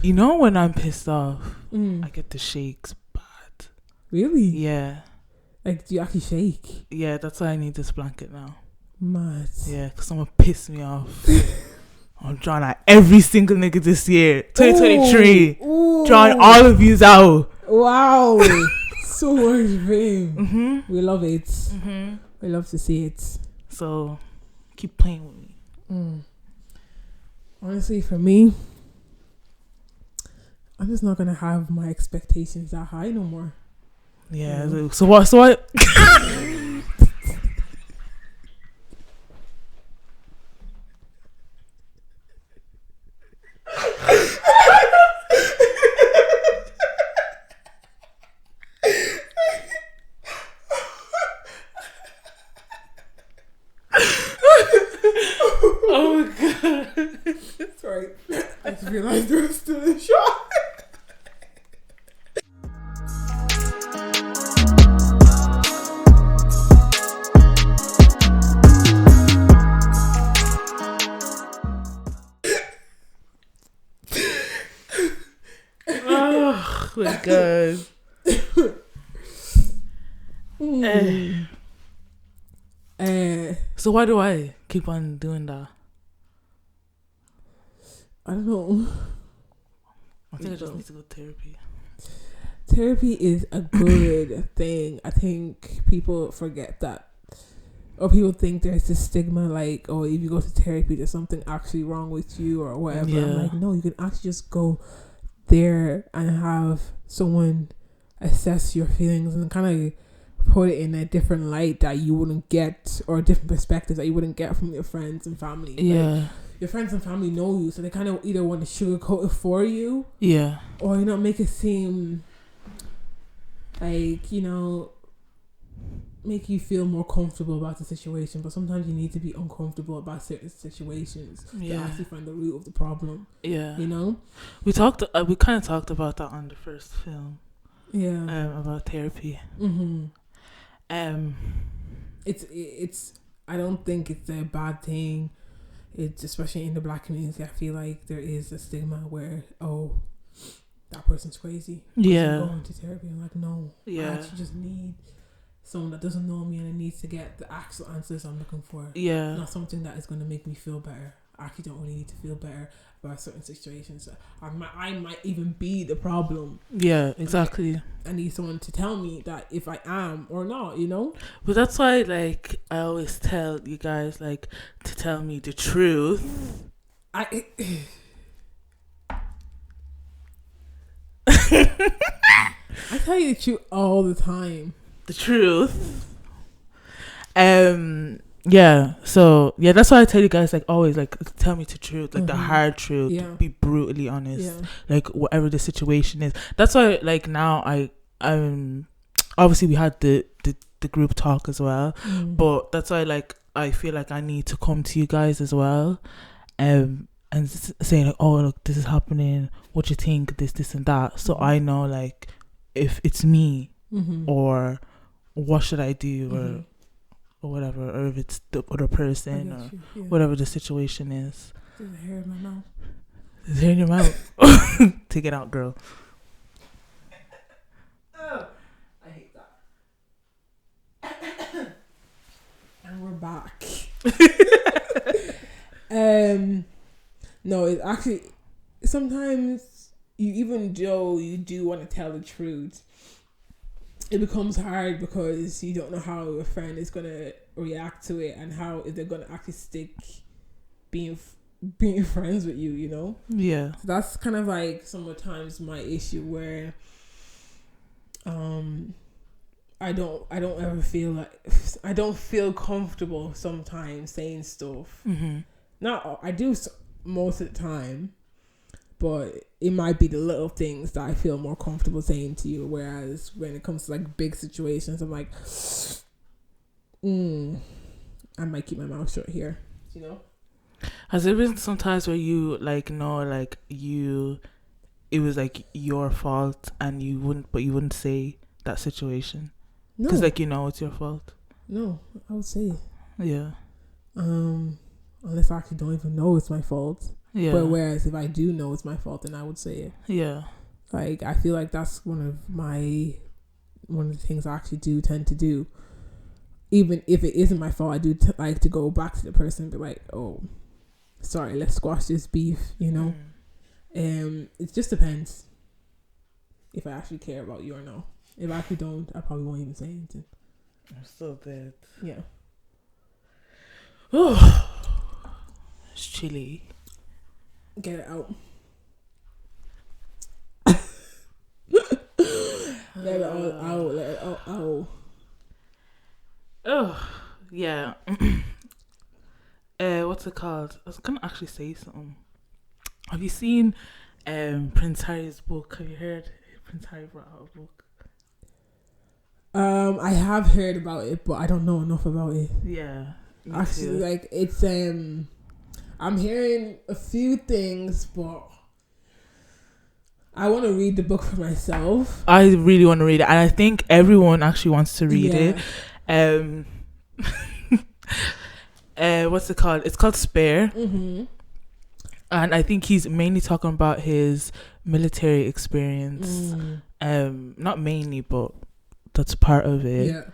You know when I'm pissed off, I get the shakes bad. Really? Yeah. Like, do you actually shake? Yeah, that's why I need this blanket now. Mad. Yeah, because someone pissed me off. I'm drawing out every single nigga this year. 2023. Ooh. Drawing all of yous out. Wow. So much fame. Mm-hmm. We love it. Mm-hmm. We love to see it. So, keep playing with me. Honestly, for me, I'm just not going to have my expectations that high no more. Yeah. So what? Oh my god. Sorry. I just realized there was still a shot. Oh my god. So why do I keep on doing that? I don't know. I think I just need to go to therapy. Therapy is a good thing. I think people forget that. Or people think there's this stigma like, oh, if you go to therapy, there's something actually wrong with you or whatever. Yeah. I'm like, no, you can actually just go there and have someone assess your feelings and kind of put it in a different light that you wouldn't get, or a different perspective that you wouldn't get from your friends and family. Yeah. Like, your friends and family know you, so they kind of either want to sugarcoat it for you. Yeah. Or, make it seem like, make you feel more comfortable about the situation. But sometimes you need to be uncomfortable about certain situations to actually find the root of the problem. Yeah. We kind of talked about that on the first film. Yeah. About therapy. Mm-hmm. It's I don't think it's a bad thing. It's especially in the Black community. I feel like there is a stigma where, oh, that person's crazy. Yeah. Going to therapy. I'm like, no. Yeah. I actually just need someone that doesn't know me and it needs to get the actual answers I'm looking for. Yeah. Not something that is going to make me feel better. I actually don't really need to feel better about certain situations. I might even be the problem. Yeah, exactly. I need someone to tell me that if I am or not, But that's why, like, I always tell you guys, like, to tell me the truth. I tell you the truth all the time. The truth. Yeah. So yeah, that's why I tell you guys, like, always, like, tell me the truth, like the hard truth. Yeah. Be brutally honest. Yeah. Like whatever the situation is. That's why, like, now I'm obviously we had the group talk as well, but that's why, like, I feel like I need to come to you guys as well, and saying, like, oh, look, this is happening. What do you think? This and that. So I know, like, if it's me or what should I do or whatever, or if it's the other person or whatever the situation is. There's hair in my mouth. There's hair in your mouth. Take it out, girl. Oh, I hate that. And we're back. No, it's actually sometimes even though you do want to tell the truth, it becomes hard because you don't know how a friend is gonna react to it and how if they're gonna actually stick being friends with you. Yeah. So that's kind of like sometimes my issue where I don't ever feel like I don't feel comfortable sometimes saying stuff. Not I do most of the time, but it might be the little things that I feel more comfortable saying to you. Whereas when it comes to like big situations, I'm like, I might keep my mouth shut here. Has there been sometimes where you, like, know, like, it was like your fault and you wouldn't say that situation? No, because, like, it's your fault. No, I would say Yeah. unless I actually don't even know it's my fault. Yeah. But whereas if I do know it's my fault, then I would say it. Yeah. Like, I feel like that's one of the things I actually do tend to do. Even if it isn't my fault, I do like to go back to the person and be like, oh, sorry, let's squash this beef, you know? It just depends if I actually care about you or no. If I actually don't, I probably won't even say anything. I'm still dead. Yeah. Oh, it's chilly. Get it out. Let it all out. Let it all out. Oh, yeah. What's it called? I was gonna actually say something. Have you seen Prince Harry's book? Have you heard Prince Harry brought out a book? I have heard about it, but I don't know enough about it. Yeah. Actually, like, it's I'm hearing a few things, but I want to read the book for myself. I really want to read it, and I think everyone actually wants to read it. What's it called? It's called Spare. Mm-hmm. And I think he's mainly talking about his military experience. Not mainly, but that's part of it.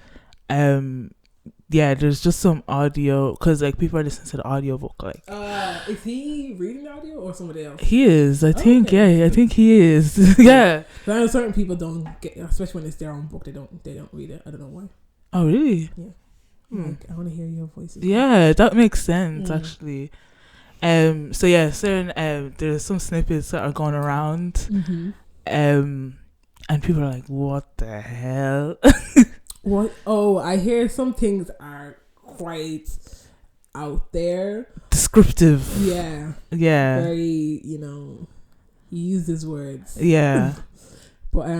Yeah, there's just some audio, because like people are listening to the audiobook. Like, is he reading the audio or somebody else? He is, I think. Okay. Yeah, I think he is. Yeah. I know certain people don't get, especially when it's their own book, they don't read it. I don't know why. Oh, really? Yeah. Like, I want to hear your voices. Yeah, that makes sense actually. So yeah, certain there's some snippets that are going around. Mm-hmm. And people are like, what the hell? What? Oh, I hear some things are quite out there. Descriptive. Yeah. Yeah. Very, he uses words. Yeah. But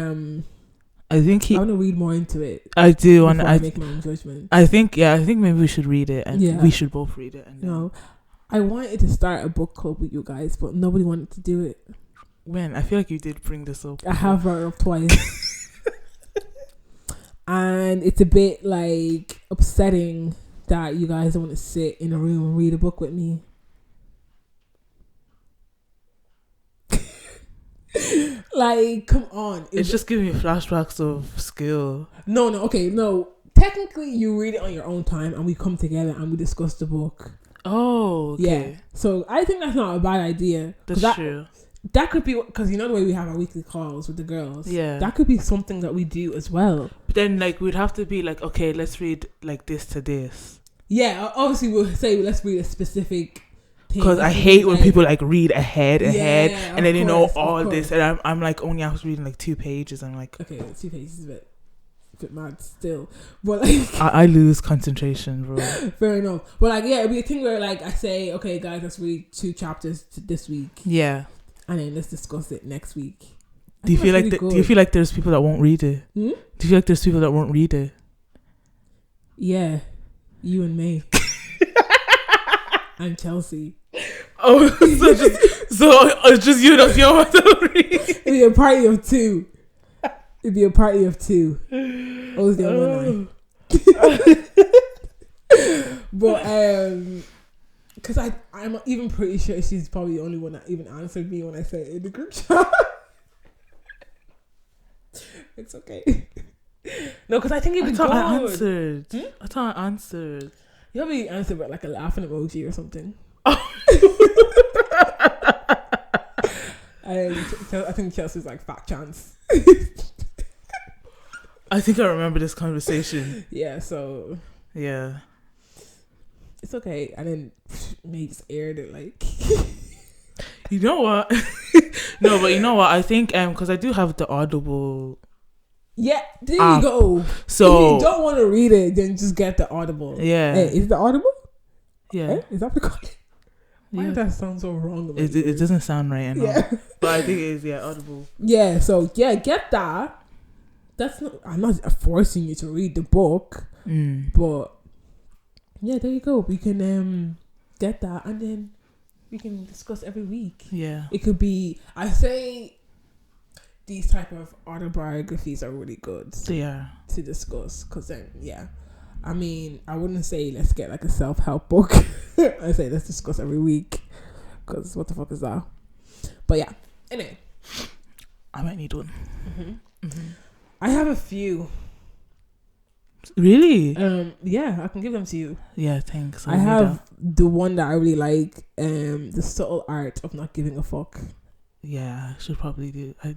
I think I want to read more into it. I do want to make my own judgment. I think maybe we should read it, and we should both read it. And I wanted to start a book club with you guys, but nobody wanted to do it. When? I feel like you did bring this up. I have brought it up twice. And it's a bit like upsetting that you guys don't want to sit in a room and read a book with me. Like, come on. It's just giving me flashbacks of skill. No. Technically, you read it on your own time and we come together and we discuss the book. Oh, okay. Yeah. So I think that's not a bad idea. That's true. That could be, because the way we have our weekly calls with the girls. Yeah. That could be something that we do as well. But then, like, we'd have to be like, okay, let's read like this to this. Yeah, obviously we'll say let's read a specific thing. Because I hate when people like read ahead, and then all this, and I'm like only I was reading like 2 pages. I'm like, okay, 2 pages is a bit mad still, but like I lose concentration, bro. Fair enough. But like, yeah, it'd be a thing where like I say, okay, guys, let's read 2 chapters this week. Yeah. And then let's discuss it next week. Do you feel like there's people that won't read it? Do you feel like there's people that won't read it? Yeah, you and me. I'm Chelsea. Oh, so it's just you that you want to read. It'd be a party of 2. I was the only one. But because I'm even pretty sure she's probably the only one that even answered me when I said it in the group chat. It's okay. No, because I think it'd be good. I thought I answered. You probably answered with like a laughing emoji or something. I think Chelsea's like fat chance. I think I remember this conversation. Yeah, so yeah, it's okay. And then me just aired it like. You know what? No, but you know what? I think because I do have the Audible. Yeah, there you go. So if you don't want to read it, then just get the Audible. Yeah. Hey, is it the Audible? Yeah. Hey, is that the call? Why does that sound so wrong? It doesn't sound right enough. Yeah. But I think it is, Audible. Yeah, so get that. I'm not forcing you to read the book. But yeah, there you go. We can get that and then we can discuss every week. Yeah. It could be, I say these type of autobiographies are really good. They are. To discuss, because then, I mean, I wouldn't say let's get like a self-help book. I say let's discuss every week. because what the fuck is that? But yeah, anyway, I might need one. I have a few. Really? Yeah, I can give them to you. Yeah, thanks. I have the one that I really like, the subtle art of not giving a fuck. Yeah, I should probably do. I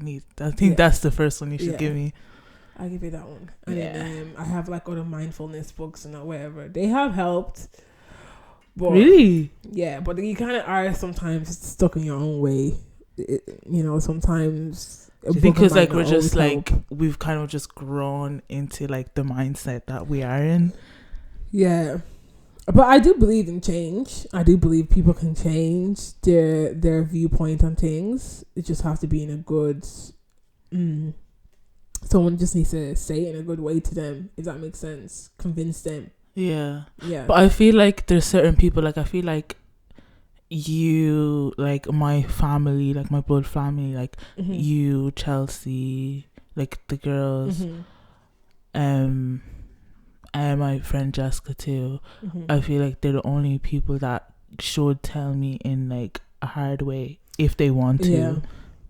think that's the first one you should give me. I'll give you that one. And then I have like other mindfulness books and whatever. They have helped. But, really? Yeah, but you kind of are sometimes stuck in your own way. Sometimes. Do you think because like we're just like we've kind of just grown into like the mindset that we are in? Yeah, but I do believe in change. I do believe people can change their viewpoint on things. It just has to be in a good. Someone just needs to say it in a good way to them, if that makes sense. Convince them. Yeah. But I feel like there's certain people, like I feel like you, like my family, like my blood family, like you, Chelsea, like the girls, and my friend Jessica too. I feel like they're the only people that should tell me in like a hard way if they want to.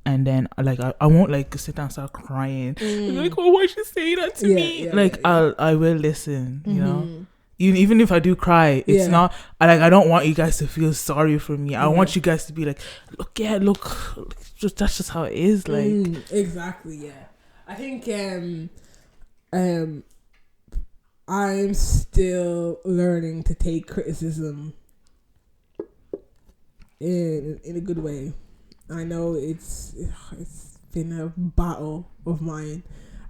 And then like I won't like sit down and start crying. Like, oh, why'd you say that to me? I will listen, you know. Even if I do cry, it's not I don't want you guys to feel sorry for me. I want you guys to be like, look, that's just how it is. Like exactly, yeah. I think I'm still learning to take criticism in a good way. I know it's been a battle of mine.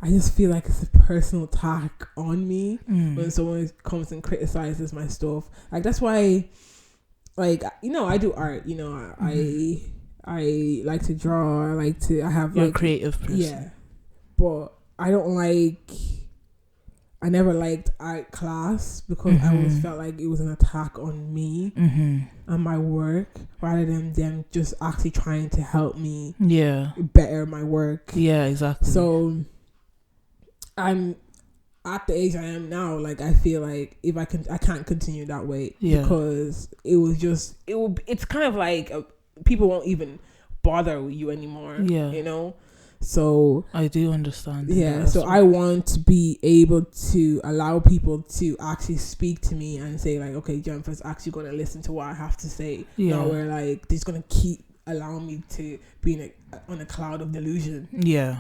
I just feel like it's a personal attack on me when someone comes and criticizes my stuff. Like that's why, like, I do art. I like to draw. I have You're like a creative person. Yeah, but I never liked art class because I always felt like it was an attack on me and my work rather than them just actually trying to help me better my work. Yeah, exactly. So I'm at the age I am now, like I feel like I can't continue that way because it's kind of like people won't even bother with you anymore. Yeah. So I do understand. Yeah, so I want to be able to allow people to actually speak to me and say like, okay, Jennifer's actually going to listen to what I have to say. Not where like they're just going to keep allowing me to be on a cloud of delusion. Yeah.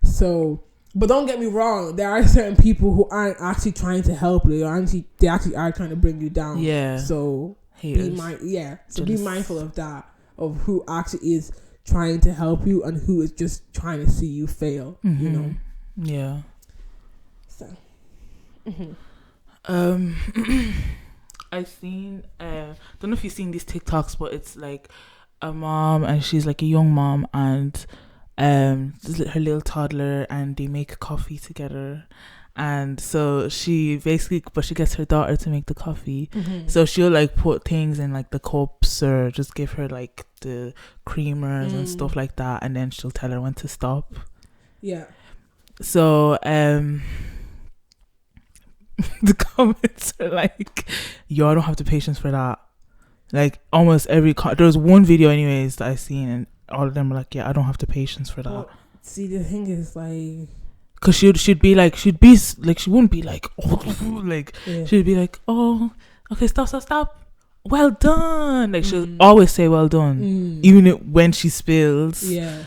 So, but don't get me wrong, there are certain people who aren't actually trying to help you. They actually are trying to bring you down. Yeah. So be mindful of that, of who actually is trying to help you and who is just trying to see you fail. Yeah. So I've seen don't know if you've seen these TikToks, but it's like a mom and she's like a young mom and her little toddler and they make coffee together. And so she gets her daughter to make the coffee. So she'll like put things in like the cups or just give her like the creamers and stuff like that, and then she'll tell her when to stop. Yeah. So the comments are like, yo, I don't have the patience for that. Like almost every there was one video anyways that I seen and all of them were like, yeah, I don't have the patience for that. Well, see, the thing is like, because she wouldn't be like, oh, like, she'd be like, oh, okay, stop. Well done. Like, she'll always say well done, even when she spills. Yeah.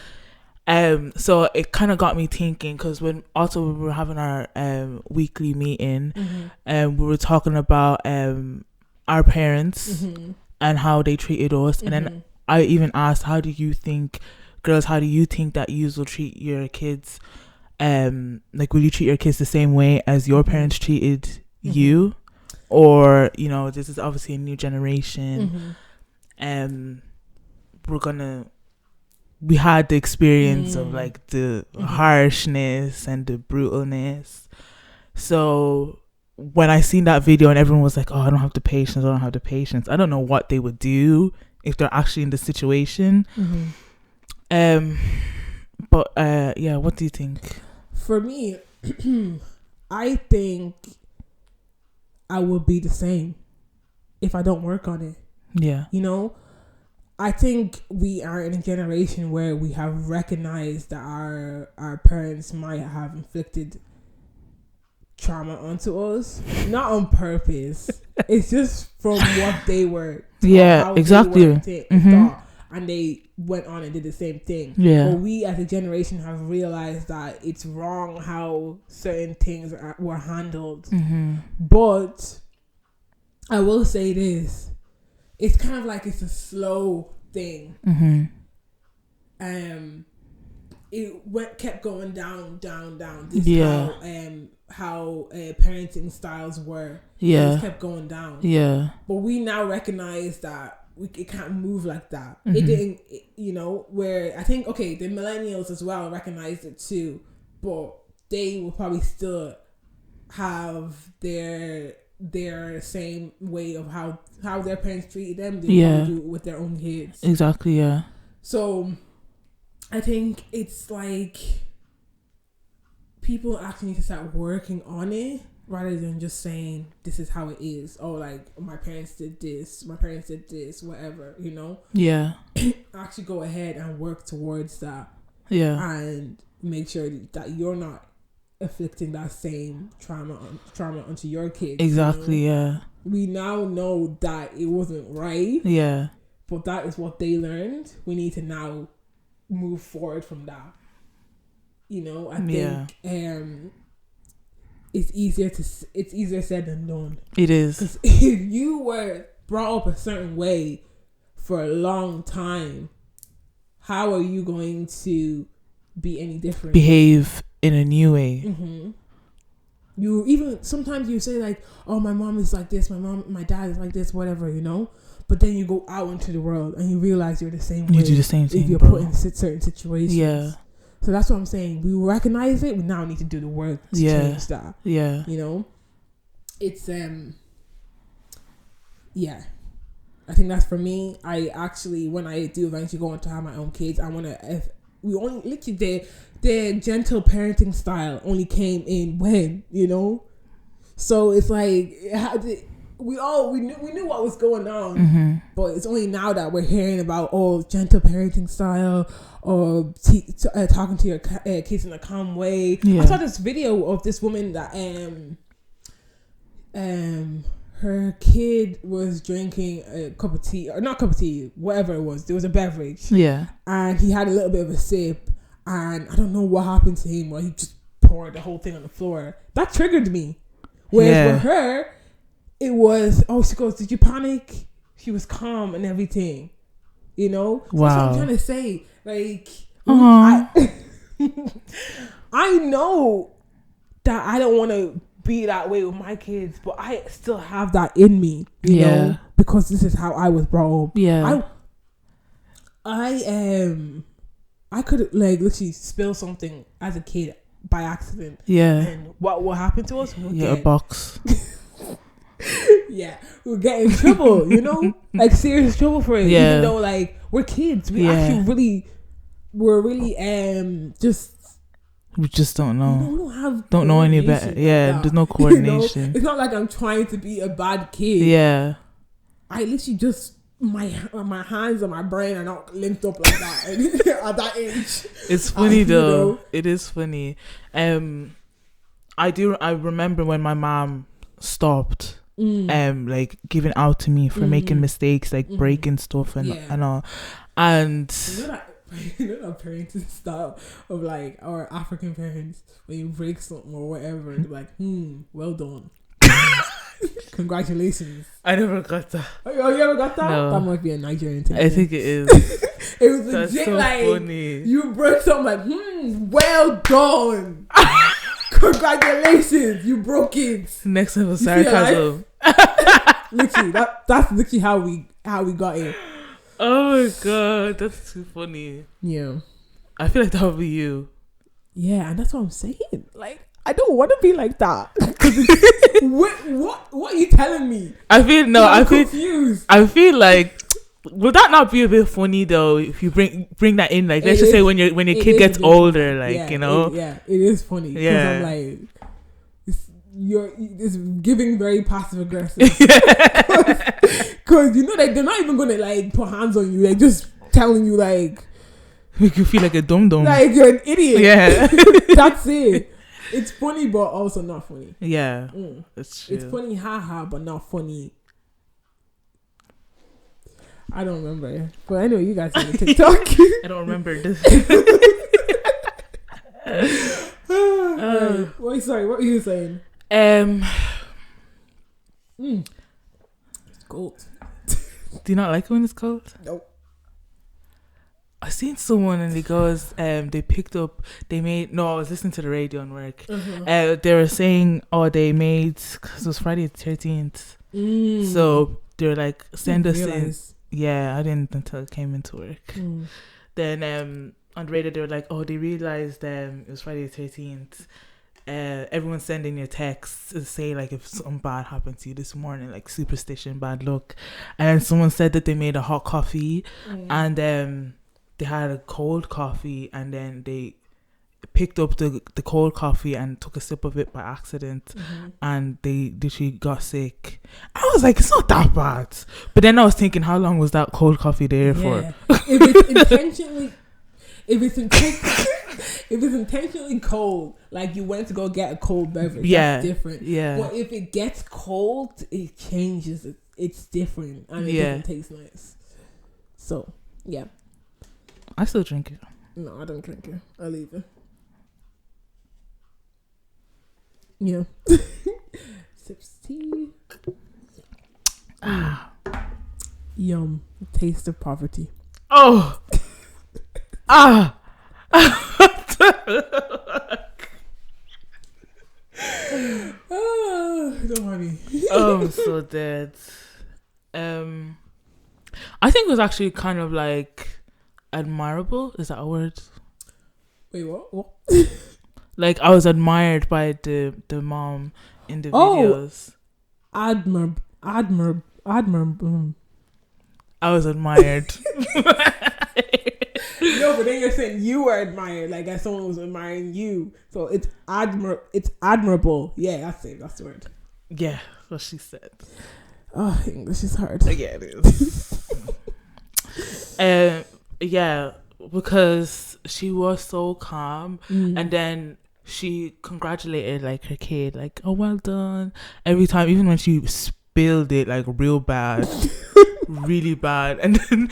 So it kind of got me thinking, because when we were having our weekly meeting, we were talking about our parents and how they treated us. And then I even asked, how do you think that you will treat your kids? Like, will you treat your kids the same way as your parents treated you? Or, this is obviously a new generation. We had the experience of like the harshness and the brutalness. So when I seen that video and everyone was like, oh, I don't have the patience, I don't know what they would do if they're actually in the situation. But what do you think? For me, I think I will be the same if I don't work on it. Yeah. You know, I think we are in a generation where we have recognized that our parents might have inflicted trauma onto us, not on purpose. It's just from what they were taught, yeah, exactly. Thought, and they went on and did the same thing. Yeah. But we as a generation have realized that it's wrong how certain things were handled. Mm-hmm. But I will say this. It's kind of like it's a slow thing. Mm-hmm. It kept going down. This is how parenting styles were. Yeah. It just kept going down. Yeah. But we now recognize that it can't move like that. Mm-hmm. It didn't, where I think, okay, the millennials as well recognized it too, but they will probably still have their same way of how their parents treated them. They probably do with their own kids. Exactly, yeah. So I think it's like people actually need to start working on it rather than just saying this is how it is. Oh, like my parents did this, whatever, Yeah. Actually go ahead and work towards that. Yeah. And make sure that you're not inflicting that same trauma onto your kids. Exactly, yeah. We now know that it wasn't right. Yeah. But that is what they learned. We need to now move forward from that. I think it's easier said than done. It is. Because if you were brought up a certain way for a long time, how are you going to be any different? Behave in a new way. Mm-hmm. You even sometimes you say like, "Oh, my mom is like this. My dad is like this. Whatever," But then you go out into the world and you realize you're the same way. You do the same thing, if you're bro. put in certain situations. Yeah. So that's what I'm saying. We recognize it. We now need to do the work to change that. Yeah. It's yeah. I think that's for me. I actually, when I do eventually go on to have my own kids, I want to. We only literally the gentle parenting style only came in when So it's like we knew what was going on, mm-hmm. but it's only now that we're hearing about gentle parenting style or talking to your kids in a calm way. I saw this video of this woman that her kid was drinking a cup of tea, or not cup of tea, whatever it was. There was a beverage, and he had a little bit of a sip, and I don't know what happened to him, or he just poured the whole thing on the floor. That triggered me. Whereas with her, it was, she goes, "Did you panic?" She was calm and everything, Wow. That's what I'm trying to say. Like, I know that I don't want to be that way with my kids, but I still have that in me, you know, because this is how I was brought up. Yeah. I could literally spill something as a kid by accident. Yeah. And what will happen to us? A box. We'll get in trouble, like serious trouble for it. Even though we're kids, we're we just don't know. Don't know any better. Yeah, there's no coordination. It's not like I'm trying to be a bad kid. Yeah. I literally just my hands and my brain are not linked up like that at that age. It's funny though. It is funny. I remember when my mom stopped giving out to me for making mistakes, breaking stuff and all. And that parenting style of our African parents, when you break something or whatever, they're like, well done. Congratulations. I never got that. Oh, you ever got that? No. That might be a Nigerian thing. I think it is. It was legit so funny. You broke something well done. Congratulations, you broke it. Next level sarcasm. Literally, that's literally how we got it. Oh my god, that's too funny. Yeah. I feel like that would be you. Yeah, and that's what I'm saying. I don't want to be like that. What are you telling me? I'm confused. I feel like, will that not be a bit funny though if you bring that in? Let's just say when your kid gets older, it is funny. Yeah. I'm it's giving very passive aggressive. Because you know, like, they're not even gonna like put hands on you. Like, just telling you, like, make you feel like a dum-dum. Like you're an idiot. Yeah. That's it. It's funny, but also not funny. Yeah. That's true. It's funny, haha, but not funny. I don't remember. But I know you guys on the TikTok. I don't remember this. Wait, sorry, what were you saying? It's cold. Do you not like it when it's cold? Nope. I seen someone and they goes, I was listening to the radio on work. They were saying, they made, because it was Friday the 13th. So they were like, send us in. Yeah, I didn't until it came into work. Then on the radio they were like, they realized it was Friday the 13th. Everyone's sending your texts to say like if something bad happened to you this morning, like superstition, bad luck. And someone said that they made a hot coffee and they had a cold coffee, and then they picked up the cold coffee and took a sip of it by accident, and they literally got sick. I was like, it's not that bad. But then I was thinking, how long was that cold coffee there for? If it's intentionally cold, like you went to go get a cold beverage, that's different. Yeah. But if it gets cold, it changes. It's different, and it doesn't taste nice. So, yeah. I still drink it. No, I don't drink it. I leave it. Yeah. Sips tea. Yum. Taste of poverty. Oh. Don't mind me. I'm so dead. I think it was actually kind of like admirable. Is that a word? Wait, what? Like, I was admired by the mom in the videos. Admirable. I was admired. No, but then you're saying you were admired, like as someone was admiring you. So it's admirable. Yeah, that's it. That's the word. Yeah, what she said. Oh, English is hard. Yeah, it is. Yeah, because she was so calm, and then she congratulated like her kid, like, oh, well done, every time, even when she spilled it like real bad. Really bad. And then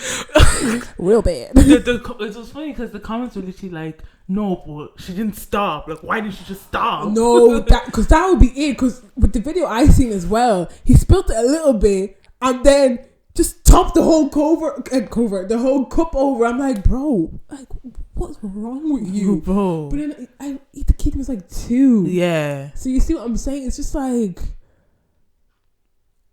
real bad. It was funny because the comments were literally like, no, but she didn't stop. Like, why didn't she just stop? No, because that would be it. Because with the video I seen as well, he spilled it a little bit and then just topped the whole the whole cup over. I'm like, bro, like, what's wrong with you, bro? But then the kid was like 2. Yeah. So you see what I'm saying? It's just like,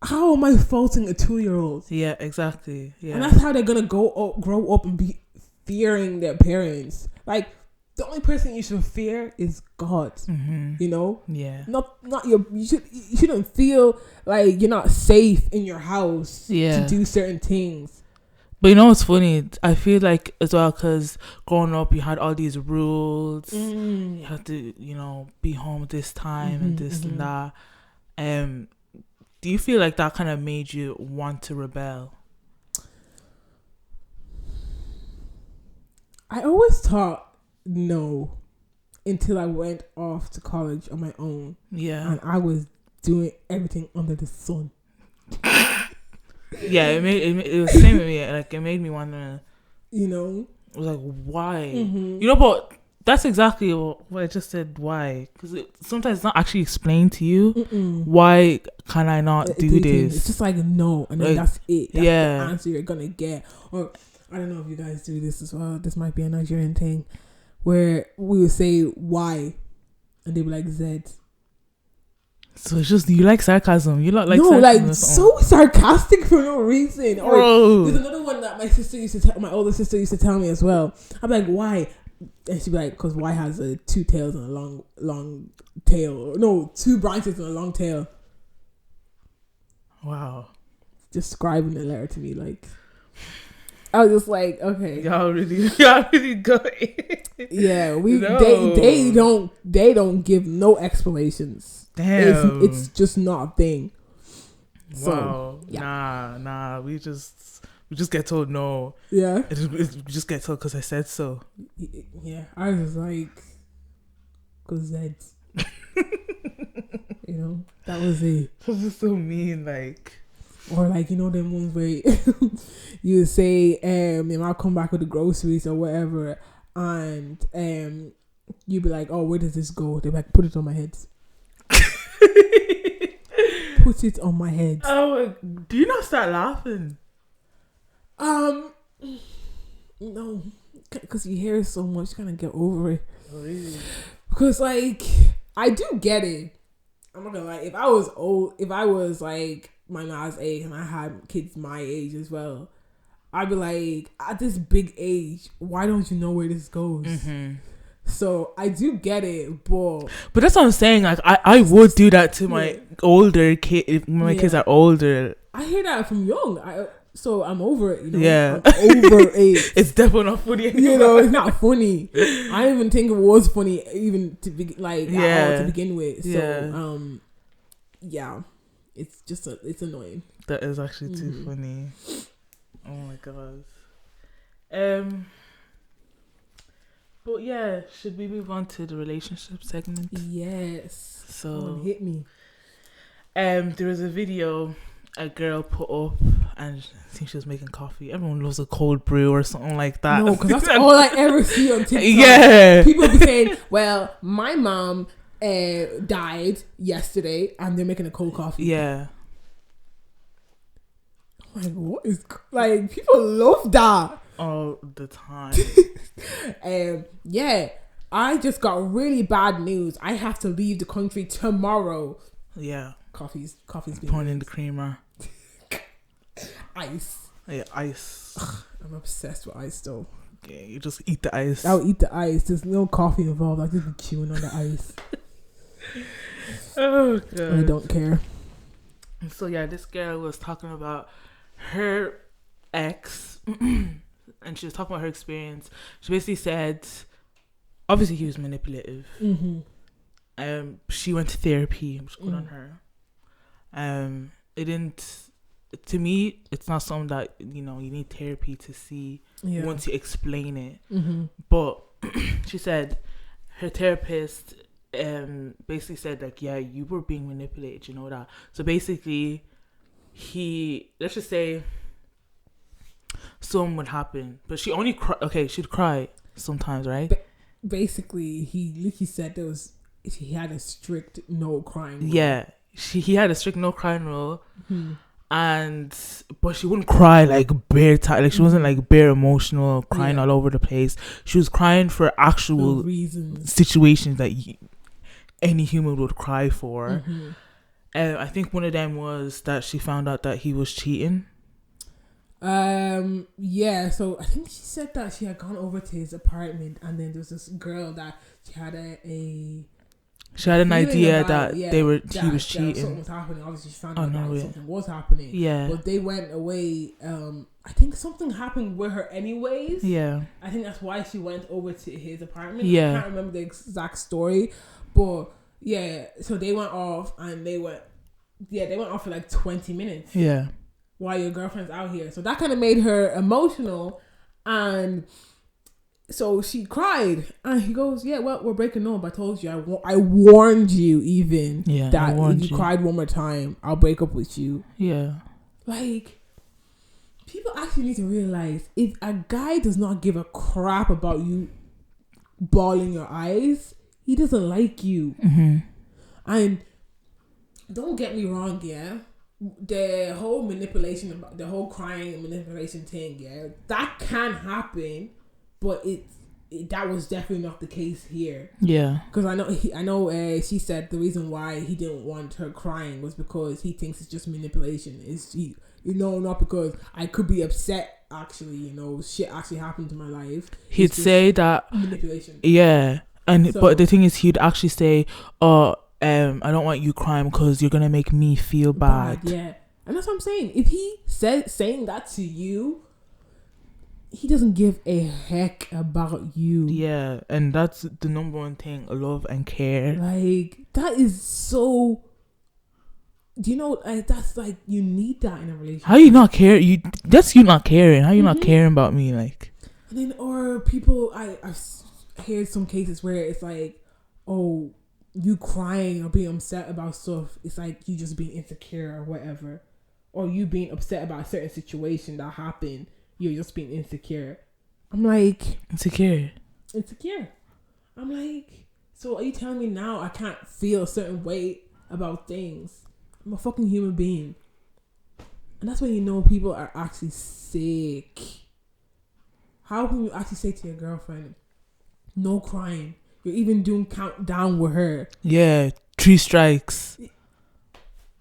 how am I faulting a 2-year-old? Yeah, exactly. Yeah. And that's how they're gonna grow up and be fearing their parents. Like, the only person you should fear is God. You know? Yeah. Not you shouldn't feel like you're not safe in your house to do certain things. But you know what's funny? I feel like as well, because growing up you had all these rules. You had to, be home this time and this and that. Do you feel like that kind of made you want to rebel? I always thought no until I went off to college on my own. Yeah. And I was doing everything under the sun. Yeah, it was the same with me. Like, it made me want to, I was like, why? But that's exactly what I just said. Why? Because sometimes it's not actually explained to you. Why can I not do this? It's just like no, and then that's it. That's the answer you're gonna get. Or I don't know if you guys do this as well. This might be a Nigerian thing, where we would say why, and they'd be like Z. So it's just, you like sarcasm. You not like no, sarcasm like so sarcastic for no reason. Or Bro. There's another one that my older sister used to tell me as well. I'm like, why? And she'd be like, because Y has 2 tails and a long tail. No, 2 branches and a long tail. Wow. Describing the letter to me, like. I was just like, okay, y'all really good. Yeah, No. they don't give no explanations. Damn. It's just not a thing. So, Wow. yeah. Nah. We just get told no. Yeah. We just get told because I said so. Yeah. I was like, cause that, that was it. This is so mean, like. Or like, them ones where you say, I'll come back with the groceries or whatever, and you be like, oh, where does this go? They're like, put it on my head. Put it on my head. Oh, do you not start laughing? No, because you hear it so much, you kind of get over it. Oh, really? Because like, I do get it. I'm not gonna lie. If I was like my last age and I had kids my age as well, I'd be like, at this big age, why don't you know where this goes? Mm-hmm. So I do get it, but that's what I'm saying. Like I would do that to my older kid if my kids are older. I hear that from young. So I'm over it. Yeah, I'm over it. It's definitely not funny anymore. It's not funny. I don't even think it was funny even to be like at all to begin with. So it's annoying. That is actually too funny. Oh my god. But yeah, should we move on to the relationship segment? Yes. So hit me. There was a video a girl put up, and I think she was making coffee. Everyone loves a cold brew or something like that. No, because that's all I ever see on TikTok. Yeah. People be saying, well, my mom died yesterday and they're making a cold coffee. Yeah. Like, what is... Like, people love that. All the time. Yeah. I just got really bad news. I have to leave the country tomorrow. Yeah. Coffee's being pouring in the creamer. Ice. Yeah, ice. Ugh, I'm obsessed with ice though. Yeah, you just eat the ice. I'll eat the ice. There's no coffee involved. I'll just be chewing on the ice. Oh god. I don't care. So yeah, this girl was talking about her ex and she was talking about her experience. She basically said obviously he was manipulative. Mm-hmm. She went to therapy, which was good on her. It didn't, to me, it's not something that, you need therapy to see once you explain it. Mm-hmm. But she said her therapist basically said, like, yeah, you were being manipulated, you know that. So basically, let's just say something would happen, but she only she'd cry sometimes, right? Basically, he said he had a strict no crying rule. Yeah. He had a strict no crying rule, but she wouldn't cry like bare time. Like she wasn't like bare emotional, crying all over the place. She was crying for actual situations that any human would cry for. I think one of them was that she found out that he was cheating. Yeah. So I think she said that she had gone over to his apartment, and then there was this girl that she had She had an idea that he was cheating. Something was happening. Obviously, she found out that something was happening. Yeah. But they went away. I think something happened with her anyways. Yeah. I think that's why she went over to his apartment. Yeah. I can't remember the exact story. But yeah, so they went off and they went off for like 20 minutes. Yeah. While your girlfriend's out here. So that kind of made her emotional, and so she cried, and he goes, yeah, well, we're breaking up. I told you, I warned you even that if you cried one more time, I'll break up with you. Yeah. Like, people actually need to realize, if a guy does not give a crap about you bawling your eyes, he doesn't like you. Mm-hmm. And don't get me wrong, yeah, the whole manipulation, the whole crying and manipulation thing, yeah, that can happen. But that was definitely not the case here. Yeah. Because I know. She said the reason why he didn't want her crying was because he thinks it's just manipulation. Not because I could be upset. Actually, shit actually happened to my life. He'd say that manipulation. Yeah, but the thing is, he'd actually say, "Oh, I don't want you crying because you're gonna make me feel bad." Yeah, and that's what I'm saying. If he saying that to you, he doesn't give a heck about you. Yeah, and that's the number one thing, love and care. Like, that is so... Do you know, like, that's like, you need that in a relationship. How you not care? That's you not caring. How you not caring about me? Like, and then, or people, I've heard some cases where it's like, oh, you crying or being upset about stuff, it's like you just being insecure or whatever, or you being upset about a certain situation that happened, you're just being insecure. I'm like, insecure. I'm like, so are you telling me now I can't feel a certain way about things? I'm a fucking human being. And that's when you know people are actually sick. How can you actually say to your girlfriend, no crying? You're even doing countdown with her. Yeah, 3 strikes.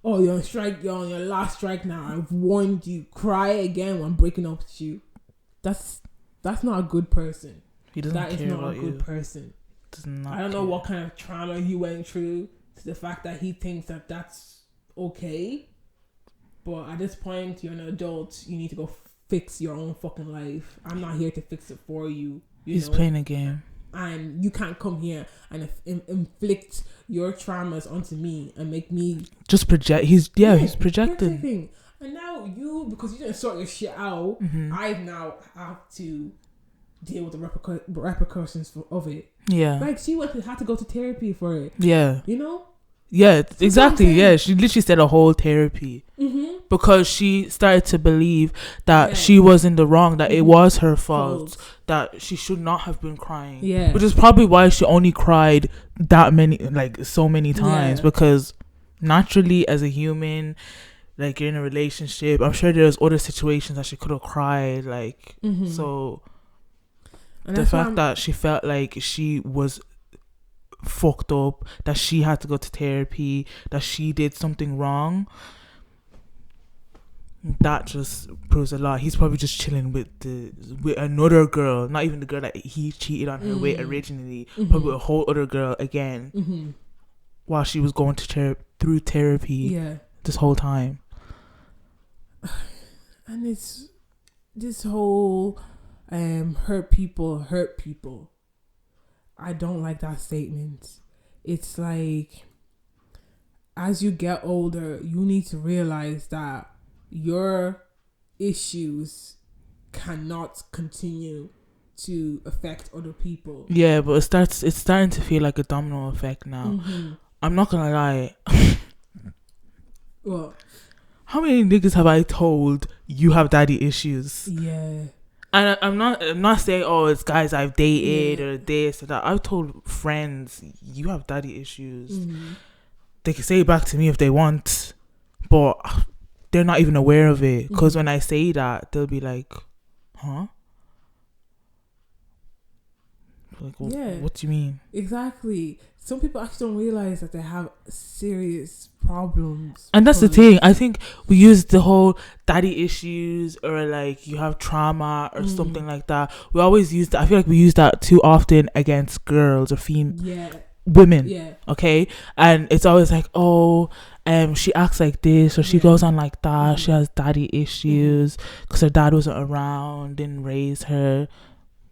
Oh, you're on strike. You're on your last strike now. I've warned you. Cry again when I'm breaking up with you. That's not a good person. He doesn't care about you. That is not a good person. I don't know what kind of trauma he went through to the fact that he thinks that that's okay. But at this point, you're an adult. You need to go fix your own fucking life. I'm not here to fix it for you. He's playing a game. And you can't come here and inflict your traumas onto me and make me just project. He's projecting. And now you, because you didn't sort your shit out, I now have to deal with the repercussions of it. Yeah, like she had to go to therapy for it. Yeah, you know. Yeah, exactly. Yeah, she literally said a whole therapy because she started to believe that she was in the wrong, that it was her fault, that she should not have been crying. Yeah, which is probably why she only cried so many times, because naturally as a human, like, you're in a relationship, I'm sure there's other situations that she could have cried, like, so and the fact that she felt like she was fucked up, that she had to go to therapy, that she did something wrong, that just proves a lot. He's probably just chilling with another girl, not even the girl that he cheated on her with originally, probably a whole other girl again, while she was going to through therapy this whole time. And it's this whole hurt people. I don't like that statement. It's like, as you get older, you need to realize that your issues cannot continue to affect other people. Yeah, but it's starting to feel like a domino effect now. I'm not gonna lie. What? How many niggas have I told you have daddy issues? Yeah. And I'm not saying, oh, it's guys I've dated or this or that. I've told friends, you have daddy issues. They can say it back to me if they want, but they're not even aware of it. Because when I say that, they'll be like, huh? Like, what do you mean? Exactly. Some people actually don't realize that they have serious problems. And that's the thing. I think we use the whole daddy issues, or like you have trauma or something like that. We always use that. I feel like we use that too often against girls or women. Yeah. Okay. And it's always like, oh, she acts like this, or she goes on like that. She has daddy issues because her dad wasn't around, didn't raise her.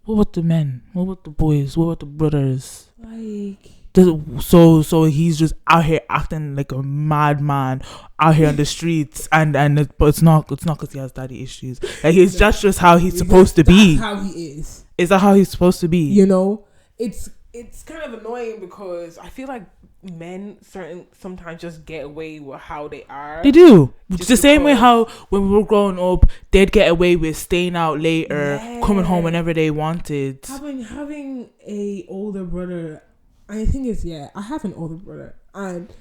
What about the men? What about the boys? What about the brothers? Like, so he's just out here acting like a madman out here on the streets, but it's not because he has daddy issues. Like, that's just how he's supposed to be. That's how he is. Is that how he's supposed to be? You know, it's kind of annoying because I feel like men sometimes just get away with how they are. They do. It's the same way how when we were growing up, they'd get away with staying out later, coming home whenever they wanted. Having a older brother, I think I have an older brother, and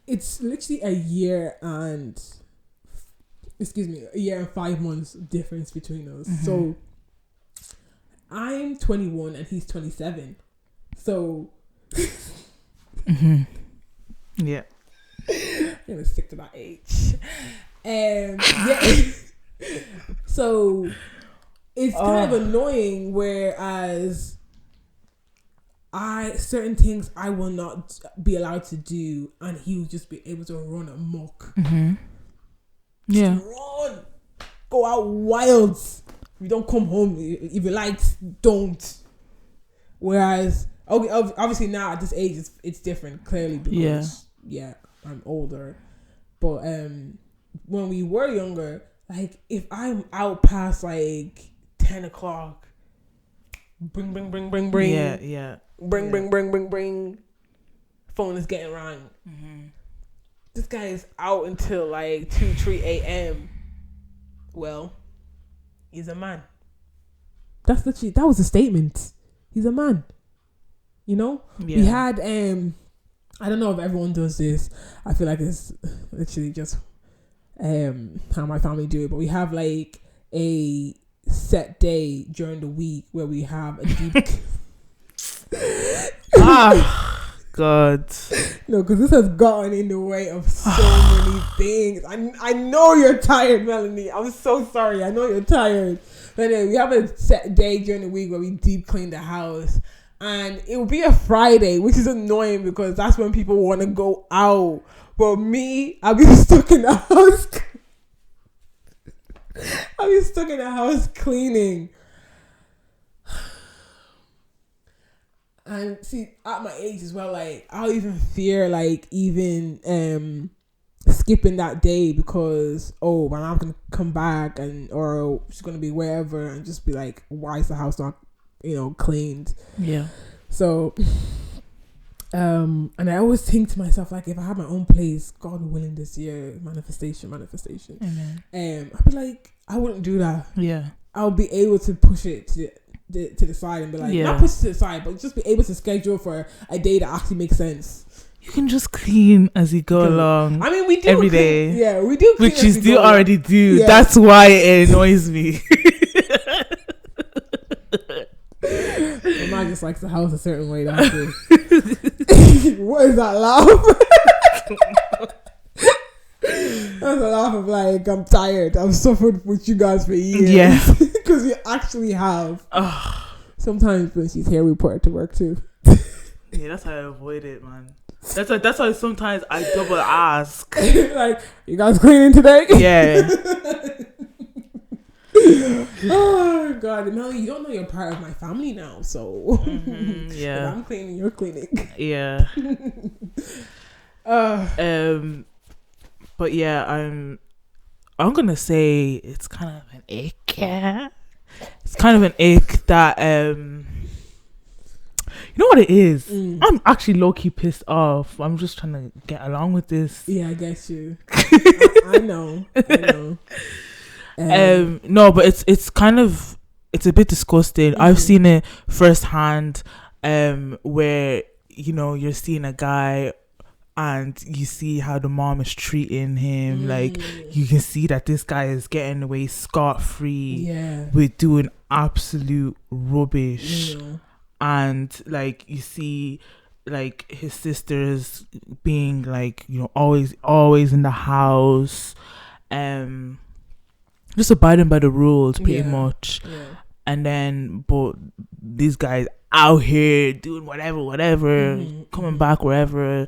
it's literally a year and 5 months difference between us. So I'm 21 and he's 27. So yeah, I'm gonna stick to that age. So it's kind of annoying, whereas certain things I will not be allowed to do, and he will just be able to run amok. Yeah, run, go out wild you don't come home. If you like, don't. Whereas, okay, obviously now at this age, it's different, clearly, because, I'm older. But when we were younger, like, if I'm out past, like, 10 o'clock, bring. Yeah. Bring. Phone is getting rang. Mm-hmm. This guy is out until, like, 2, 3 a.m. Well, he's a man. That was a statement. He's a man. You know? Yeah. We had, I don't know if everyone does this. I feel like it's literally just how my family do it. But we have, like, a set day during the week where we have a deep... God. No, because this has gotten in the way of so many things. I know you're tired, Melanie. I'm so sorry. I know you're tired. But anyway, we have a set day during the week where we deep clean the house. And it will be a Friday, which is annoying because that's when people want to go out. But me, I'll be stuck in the house. I'll be stuck in the house cleaning. And see, at my age as well, like, I'll even fear, like, even skipping that day because, my mom's going to come back or she's going to be wherever and just be like, why is the house not, cleaned? Yeah. So, and I always think to myself, like, if I have my own place, God willing this year, manifestation. Amen. I'd be like, I wouldn't do that. Yeah. I'll be able to push it to the side and be like, not push it to the side, but just be able to schedule for a day that actually makes sense. You can just clean as you go along. I mean, we do every day. Yeah, we do. Which you still already do. Yeah. That's why it annoys me. My mom just likes the house a certain way. That's it. What is that laugh? That's a laugh of like, I'm tired. I've suffered with you guys for years. Yeah. Because you actually have. Sometimes when she's here, we put her to work too. Yeah, that's how I avoid it, man. That's why sometimes I double ask. Like, you guys cleaning today? Yeah. Oh God, Melanie, you don't know you're part of my family now, so yeah. If I'm cleaning, you're cleaning. Yeah. But yeah, I'm gonna say it's kind of an ick. Yeah. It's kind of an ick that you know what it is? I'm actually low-key pissed off. I'm just trying to get along with this. Yeah, I get you. I know. No, but it's kind of, it's a bit disgusting. I've seen it firsthand, where you're seeing a guy and you see how the mom is treating him. Like, you can see that this guy is getting away scot-free with doing absolute rubbish. And like, you see like his sisters being like, always in the house, just abiding by the rules pretty much. And then, but these guys out here doing whatever, coming back wherever.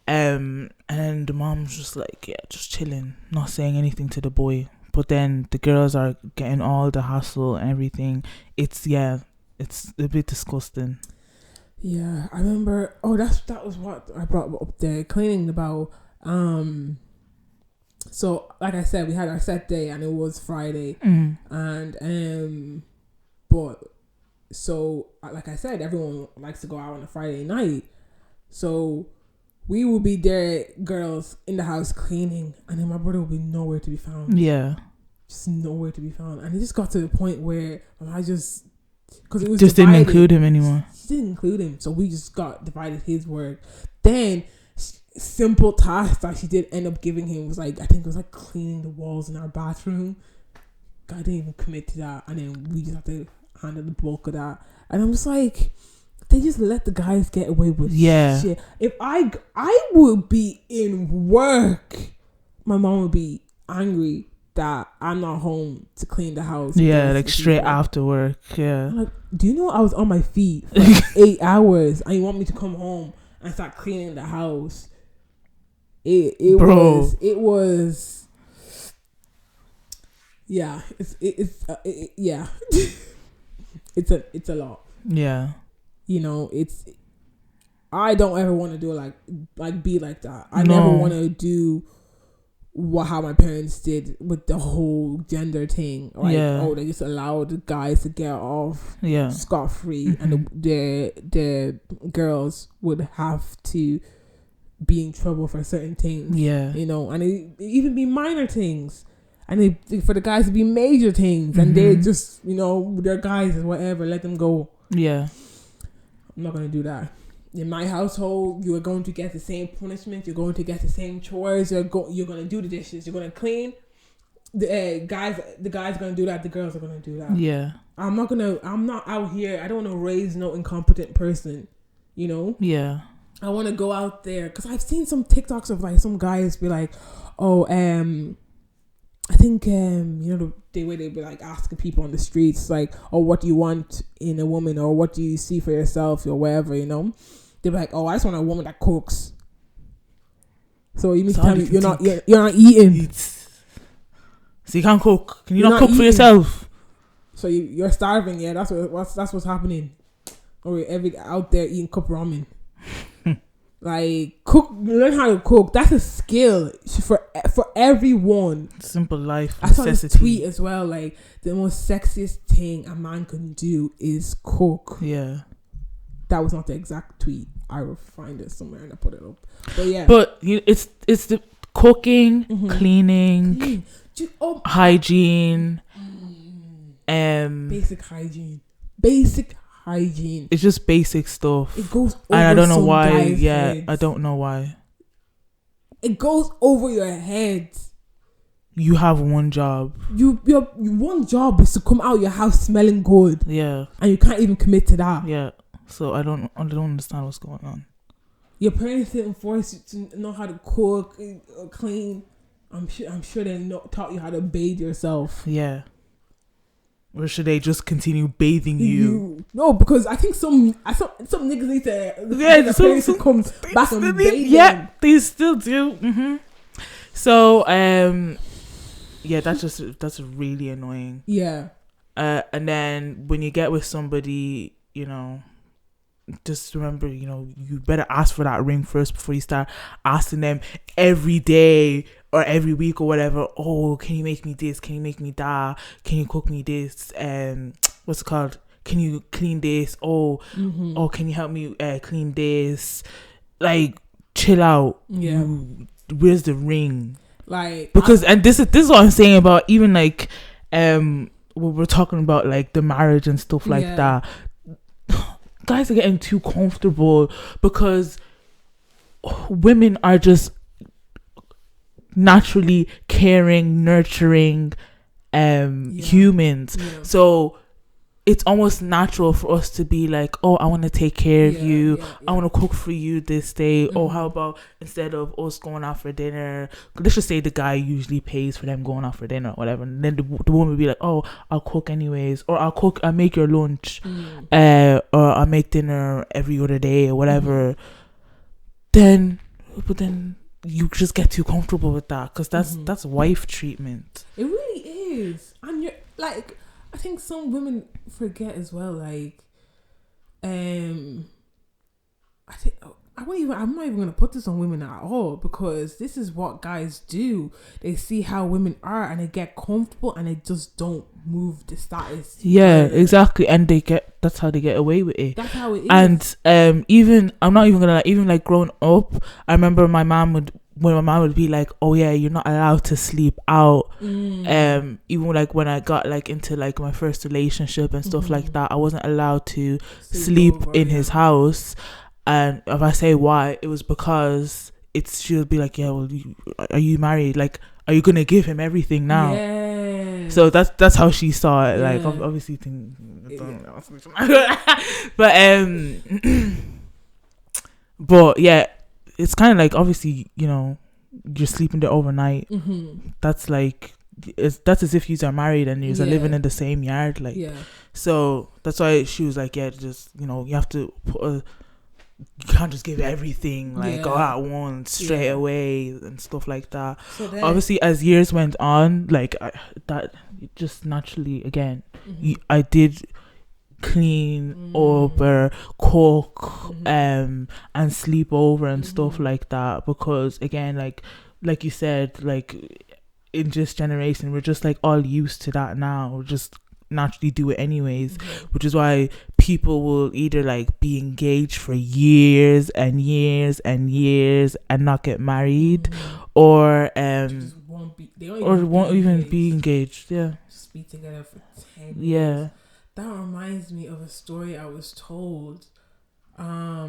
And then the mom's just like, just chilling, not saying anything to the boy. But then the girls are getting all the hassle and everything. It's a bit disgusting. Yeah, I remember. That was what I brought up there, cleaning about. So like I said, we had our set day and it was Friday, and but so like I said, everyone likes to go out on a Friday night, so we will be there, girls in the house cleaning, and then my brother will be nowhere to be found. Yeah, just nowhere to be found, and it just got to the point where I just. Because it was just divided. Didn't include him anymore. She didn't include him, so we just got divided his work. Then simple tasks that she did end up giving him was like, I think it was like cleaning the walls in our bathroom. God didn't even commit to that, and then we just have to handle the bulk of that. And I'm just like, they just let the guys get away with shit. If I would be in work, my mom would be angry that I'm not home to clean the house. Yeah, like straight after work. Yeah. I'm like, do you know I was on my feet for like 8 hours and you want me to come home and start cleaning the house? It was Yeah, yeah, it's a lot. Yeah. You know, I don't ever want to do like be like that. I never want to do how my parents did with the whole gender thing. Like, they just allowed guys to get off scot free, and the girls would have to be in trouble for certain things. Yeah, you know, and it even be minor things, and for the guys to be major things, and they just, you know, they're guys and whatever, let them go. Yeah, I'm not gonna do that. In my household, you are going to get the same punishment. You're going to get the same chores. You're going to do the dishes. You're going to clean. The guys are going to do that. The girls are going to do that. Yeah. I'm not out here. I don't want to raise no incompetent person, you know? Yeah. I want to go out there, because I've seen some TikToks of like some guys be like, I think, you know, the way they be like asking people on the streets, like, oh, what do you want in a woman, or what do you see for yourself, or whatever, you know? They're like, oh, I just want a woman that cooks. So you mean to tell me you're not eating? So you can't cook? Can you not cook for yourself? So you're starving? Yeah, that's what's happening. Or you're out there eating cup ramen. Like, learn how to cook. That's a skill for everyone. Simple life necessity. I saw this tweet as well. Like, the most sexiest thing a man can do is cook. Yeah. That was not the exact tweet. I will find it somewhere and I put it up. But yeah. But it's the cooking, cleaning, hygiene, basic hygiene. Basic hygiene. It's just basic stuff. It goes over and I don't know why. Heads. I don't know why. It goes over your head. You have one job. Your one job is to come out your house smelling good. Yeah. And you can't even commit to that. Yeah. So I don't understand what's going on. Your parents didn't force you to know how to cook or clean. I'm sure they taught you how to bathe yourself. Yeah. Or should they just continue bathing you? No, because I think some niggas need to parents to come back and bathe them. They still do. Mm-hmm. So that's really annoying. Yeah. And then when you get with somebody, you know, just remember, you know, you better ask for that ring first before you start asking them every day or every week or whatever. Oh, can you make me this? Can you make me that? Can you cook me this? What's it called? Can you clean this? Oh, can you help me clean this? Like, chill out. Yeah. Where's the ring? Like, because and this is what I'm saying about even like when we're talking about like the marriage and stuff like that. Guys are getting too comfortable because women are just naturally caring, nurturing humans. Yeah. So it's almost natural for us to be like, oh, I want to take care of you. I want to cook for you this day. Oh, how about instead of us going out for dinner, let's just say the guy usually pays for them going out for dinner or whatever. And then the woman would be like, oh, I'll cook anyways. Or I'll make your lunch. Or I'll make dinner every other day or whatever. But then you just get too comfortable with that because that's wife treatment. It really is. And you're like, I think some women forget as well, like, I'm not even gonna put this on women at all, because this is what guys do. They see how women are and they get comfortable and they just don't move the status. Yeah, exactly. And that's how they get away with it. That's how it is. And even I'm not even gonna lie, even like growing up, I remember when my mom would be like, oh yeah, you're not allowed to sleep out. Even like when I got like into like my first relationship and stuff like that, I wasn't allowed to sleep in his house. And if I say why, it was because she'll be like, yeah, well, are you married? Like, are you gonna give him everything now? Yeah. So that's how she saw it. Like, obviously, but yeah, it's kind of like, obviously, you know, you're sleeping there overnight. That's like, that's as if you are married and you're living in the same yard. Like, so that's why she was like, yeah, just, you know, you have to you can't just give everything like all at once straight away and stuff like that. So then, obviously, as years went on, like that just naturally, again, I did clean over, cook, and sleep over and stuff like that, because again, like you said, like in this generation, we're just like all used to that now. We're just naturally do it anyways, which is why people will either like be engaged for years and years and years and not get married, or won't even be engaged. Yeah, just be together for 10 years. Yeah, that reminds me of a story I was told. I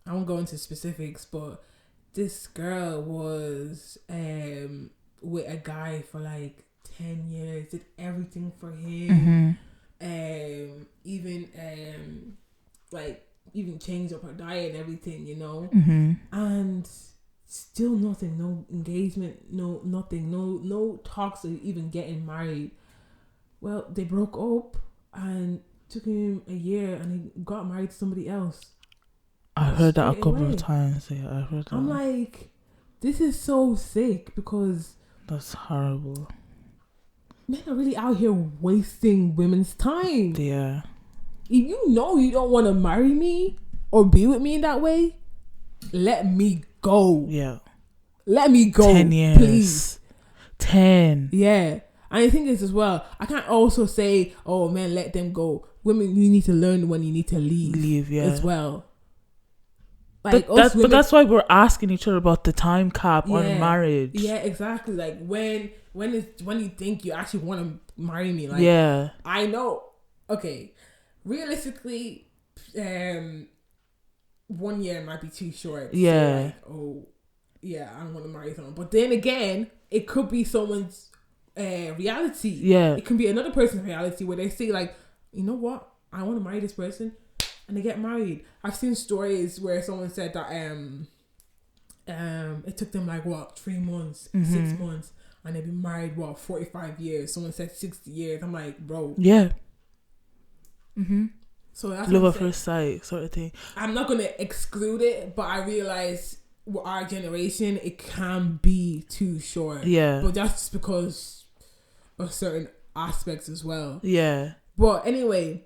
won't go into specifics, but this girl was with a guy for like 10 years, did everything for him, even changed up her diet and everything, you know, and still nothing, no engagement, no nothing, no talks of even getting married. Well, they broke up and took him a year, and he got married to somebody else. I heard that a couple of times. Yeah, I heard that. I'm like, this is so sick, because that's horrible. Men are really out here wasting women's time. Yeah. If you know you don't want to marry me or be with me in that way, let me go. Yeah. Let me go. 10 years. Please. 10. Yeah. And I think this as well. I can't also say, oh man, let them go. Women, you need to learn when you need to leave. Yeah. As well. Like but that's why we're asking each other about the time cap on marriage. Yeah, exactly. Like when you think you actually want to marry me, like I know. Okay, realistically, 1 year might be too short. Yeah. So like, I don't want to marry someone. But then again, it could be someone's reality. Yeah. It can be another person's reality where they say like, you know what, I want to marry this person. And they get married. I've seen stories where someone said that it took them like 3 months, 6 months, and they've been married 45 years. Someone said 60 years. I'm like, bro. Yeah. So that's love at first sight sort of thing. I'm not gonna exclude it, but I realize with our generation it can be too short. Yeah. But that's just because of certain aspects as well. Yeah. But anyway,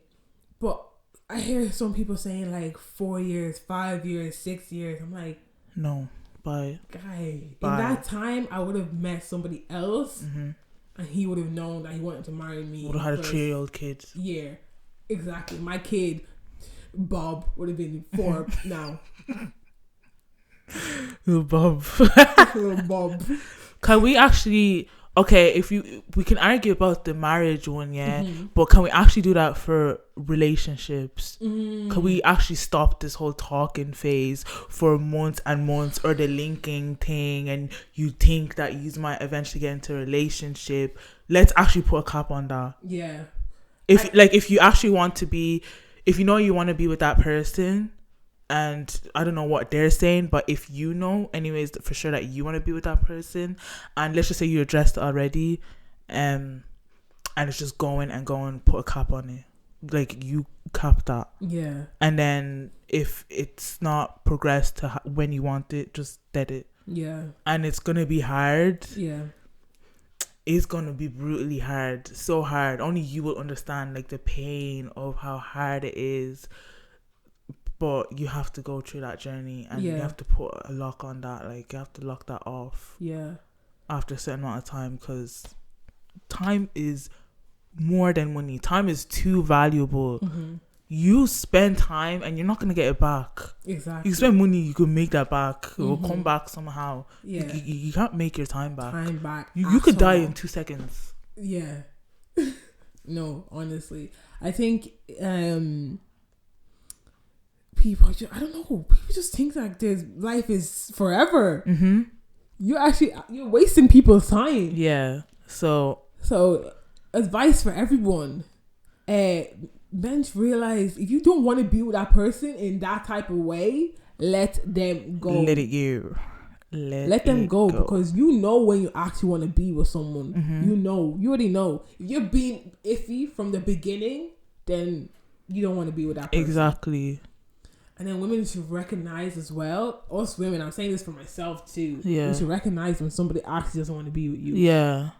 I hear some people saying like 4 years, 5 years, 6 years. I'm like, no, bye. Guy, in that time, I would have met somebody else, and he would have known that he wanted to marry me. Would have had a 3-year-old kid. Yeah, exactly. My kid, Bob, would have been 4 now. Little Bob. Little Bob. Can we actually... Okay, we can argue about the marriage one, but can we actually do that for relationships? Can we actually stop this whole talking phase for months and months, or the linking thing, and you think that you might eventually get into a relationship? Let's actually put a cap on that. Yeah. If you actually want to be, if you know you want to be with that person, and I don't know what they're saying, but if you know anyways for sure that you want to be with that person, and let's just say you're addressed already, and it's just going and going, put a cap on it. Like, you cap that. Yeah. And then if it's not progressed to when you want it, just dead it. Yeah. And it's gonna be hard. Yeah. It's gonna be brutally hard. So hard. Only you will understand like the pain of how hard it is. But you have to go through that journey, and you have to put a lock on that. Like, you have to lock that off. Yeah. After a certain amount of time, because time is more than money. Time is too valuable. You spend time, and you're not gonna get it back. Exactly. You spend money, you can make that back. It will come back somehow. Yeah. You can't make your time back. You could die in 2 seconds. Yeah. No, honestly, I think. People, I don't know. People just think like this life is forever. You're wasting people's time. Yeah. So advice for everyone. Men realize if you don't want to be with that person in that type of way, let them go. Let it go. Let them go, because you know when you actually want to be with someone. You already know. If you're being iffy from the beginning, then you don't want to be with that person. Exactly. And then women should recognize as well, us women, I'm saying this for myself too. Yeah. We should recognize when somebody actually doesn't want to be with you. Yeah.